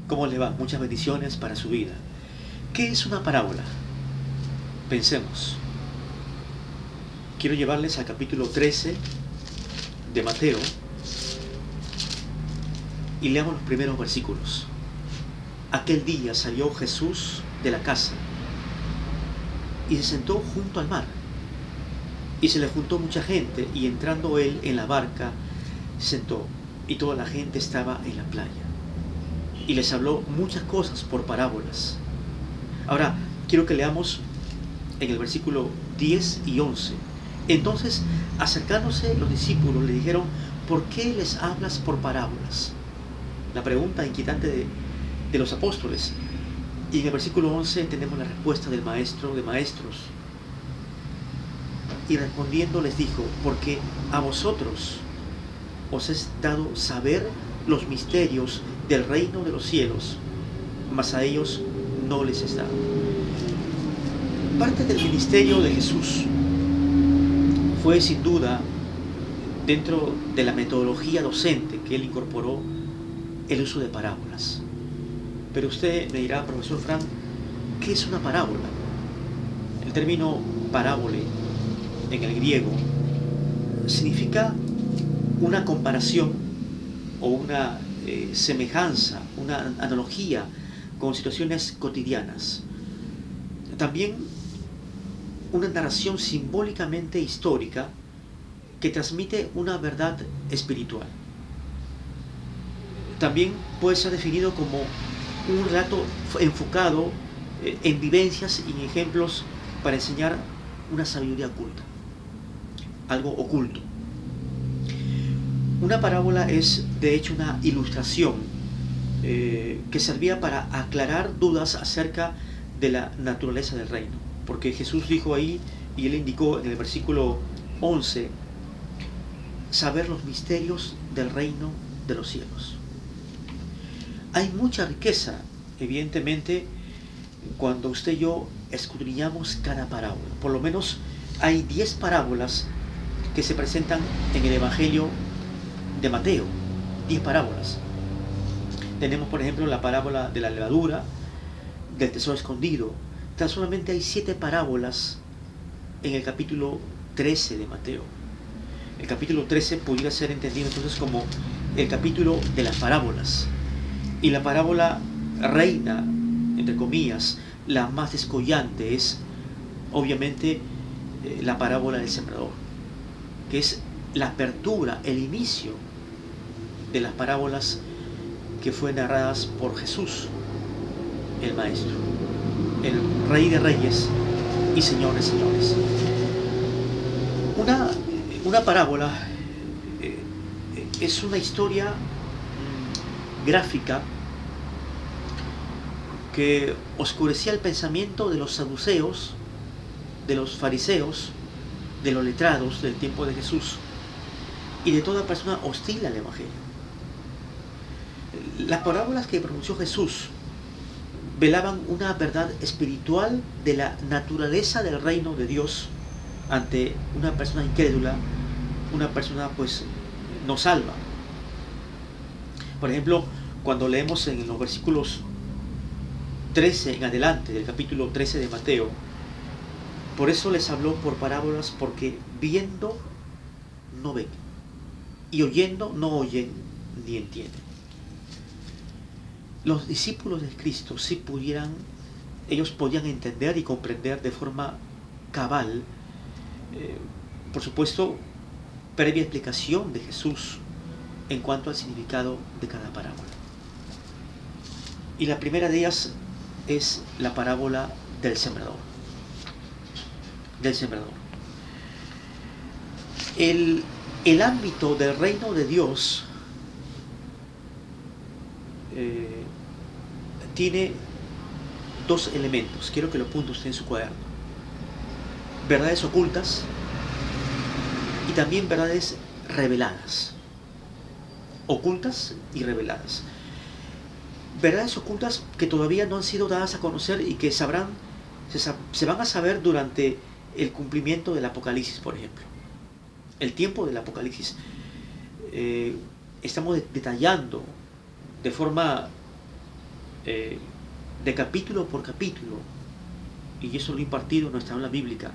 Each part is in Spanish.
¿Cómo le va? Muchas bendiciones para su vida. ¿Qué es una parábola? Pensemos. Quiero llevarles al capítulo 13 de Mateo y leamos los primeros versículos. Aquel día salió Jesús de la casa y se sentó junto al mar. Y se le juntó mucha gente, y entrando él en la barca, se sentó, y toda la gente estaba en la playa. Y les habló muchas cosas por parábolas. Ahora, quiero que leamos en el versículo 10 y 11. Entonces, acercándose los discípulos, le dijeron: ¿por qué les hablas por parábolas? La pregunta inquietante de los apóstoles. Y en el versículo 11 tenemos la respuesta del maestro de maestros. Y respondiendo les dijo: porque a vosotros os es dado saber los misterios del reino de los cielos, mas a ellos no les es dado. Parte del ministerio de Jesús fue sin duda, dentro de la metodología docente que él incorporó, el uso de parábolas. Pero usted me dirá: profesor Frank, ¿qué es una parábola? El término parábole en el griego significa una comparación o una semejanza, una analogía con situaciones cotidianas. También una narración simbólicamente histórica que transmite una verdad espiritual. También puede ser definido como un relato enfocado en vivencias y en ejemplos para enseñar una sabiduría oculta, algo oculto. Una parábola es de hecho una ilustración que servía para aclarar dudas acerca de la naturaleza del reino, porque Jesús dijo ahí, y él indicó en el versículo 11, saber los misterios del reino de los cielos. Hay mucha riqueza, evidentemente, cuando usted y yo escudriñamos cada parábola. Por lo menos hay 10 parábolas que se presentan en el Evangelio de Mateo. 10 parábolas. Tenemos, por ejemplo, la parábola de la levadura, del tesoro escondido. Tan solamente hay 7 parábolas en el capítulo 13 de Mateo. El capítulo 13 pudiera ser entendido entonces como el capítulo de las parábolas. Y la parábola reina, entre comillas, la más descollante, es obviamente la parábola del sembrador, que es la apertura, el inicio de las parábolas que fue narradas por Jesús, el Maestro, el Rey de Reyes y Señor de Señores. Una parábola es una historia gráfica que oscurecía el pensamiento de los saduceos, de los fariseos, de los letrados del tiempo de Jesús y de toda persona hostil al Evangelio. Las parábolas que pronunció Jesús velaban una verdad espiritual de la naturaleza del reino de Dios ante una persona incrédula, una persona pues no salva. Por ejemplo, cuando leemos en los versículos 13 en adelante del capítulo 13 de Mateo, por eso les habló por parábolas, porque viendo no ven y oyendo no oyen ni entienden. Los discípulos de Cristo, si ellos podían entender y comprender de forma cabal, por supuesto, previa explicación de Jesús en cuanto al significado de cada parábola. Y la primera de ellas es la parábola del sembrador. Del sembrador. El ámbito del reino de Dios tiene dos elementos. Quiero que lo apunte usted en su cuaderno: verdades ocultas y también verdades reveladas. Ocultas y reveladas. Verdades ocultas que todavía no han sido dadas a conocer y que se van a saber durante el cumplimiento del Apocalipsis, por ejemplo. El tiempo del Apocalipsis. Estamos detallando de forma de capítulo por capítulo, y eso lo he impartido en nuestra aula bíblica,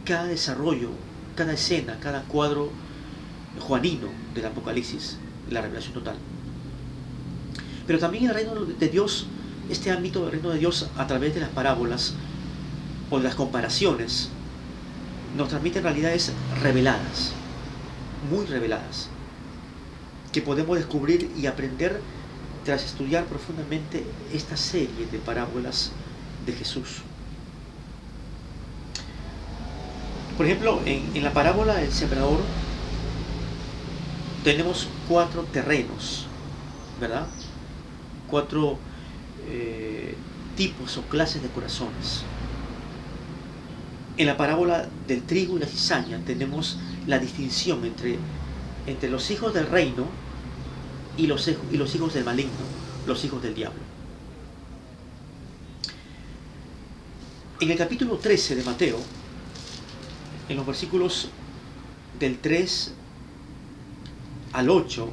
cada desarrollo, cada escena, cada cuadro juanino del Apocalipsis, la revelación total. Pero también el reino de Dios, este ámbito del reino de Dios a través de las parábolas o de las comparaciones, nos transmiten realidades reveladas, muy reveladas, que podemos descubrir y aprender tras estudiar profundamente esta serie de parábolas de Jesús. Por ejemplo, en la parábola del sembrador tenemos 4 terrenos, ¿verdad? 4 tipos o clases de corazones. En la parábola del trigo y la cizaña tenemos la distinción entre los hijos del reino y los hijos del maligno, los hijos del diablo. En el capítulo 13 de Mateo, en los versículos del 3 al 8,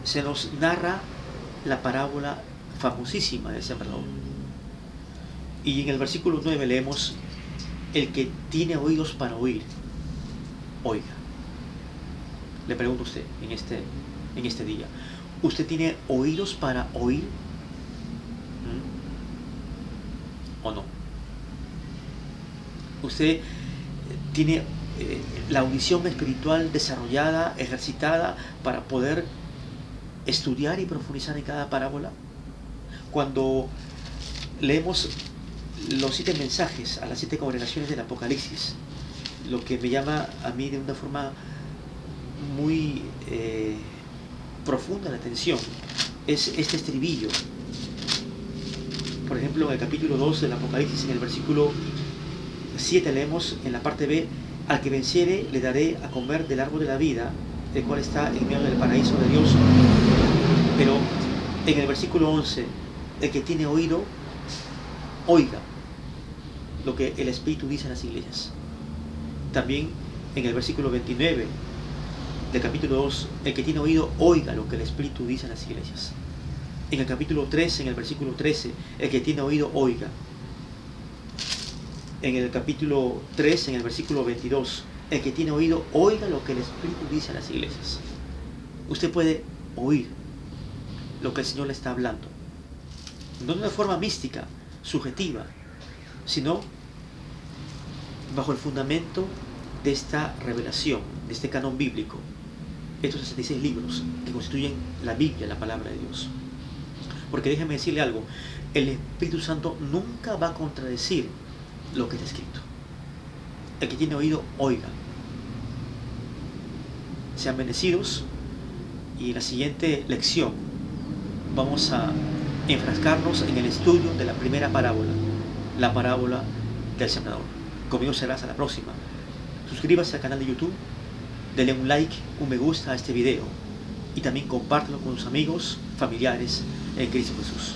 se nos narra la parábola famosísima del sembrador. Y en el versículo 9 leemos: el que tiene oídos para oír, oiga. Le pregunto a usted en este día, ¿usted tiene oídos para oír? ¿O no? ¿Usted tiene la audición espiritual desarrollada, ejercitada para poder estudiar y profundizar en cada parábola? Cuando leemos los 7 mensajes a las 7 congregaciones del Apocalipsis, lo que me llama a mí de una forma muy profunda la atención es este estribillo. Por ejemplo, en el capítulo 2 del Apocalipsis, en el versículo 7 leemos en la parte B: al que venciere le daré a comer del árbol de la vida, el cual está en medio del paraíso de Dios. Pero en el versículo 11, el que tiene oído, oiga lo que el Espíritu dice a las iglesias. También en el versículo 29 del capítulo 2, el que tiene oído, oiga lo que el Espíritu dice a las iglesias. En el capítulo 13, en el versículo 13, el que tiene oído, oiga. En el capítulo 3, en el versículo 22, el que tiene oído, oiga lo que el Espíritu dice a las iglesias. Usted puede oír lo que el Señor le está hablando, no de una forma mística, subjetiva, sino bajo el fundamento de esta revelación, de este canon bíblico, estos 66 libros que constituyen la Biblia, la palabra de Dios. Porque déjeme decirle algo: el Espíritu Santo nunca va a contradecir lo que está escrito. El que tiene oído, oiga. Sean bendecidos, y en la siguiente lección vamos a enfrascarnos en el estudio de la primera parábola, la parábola del sembrador. Conmigo será hasta la próxima. Suscríbase al canal de YouTube, denle un like, un me gusta a este video, y también compártelo con sus amigos, familiares en Cristo Jesús.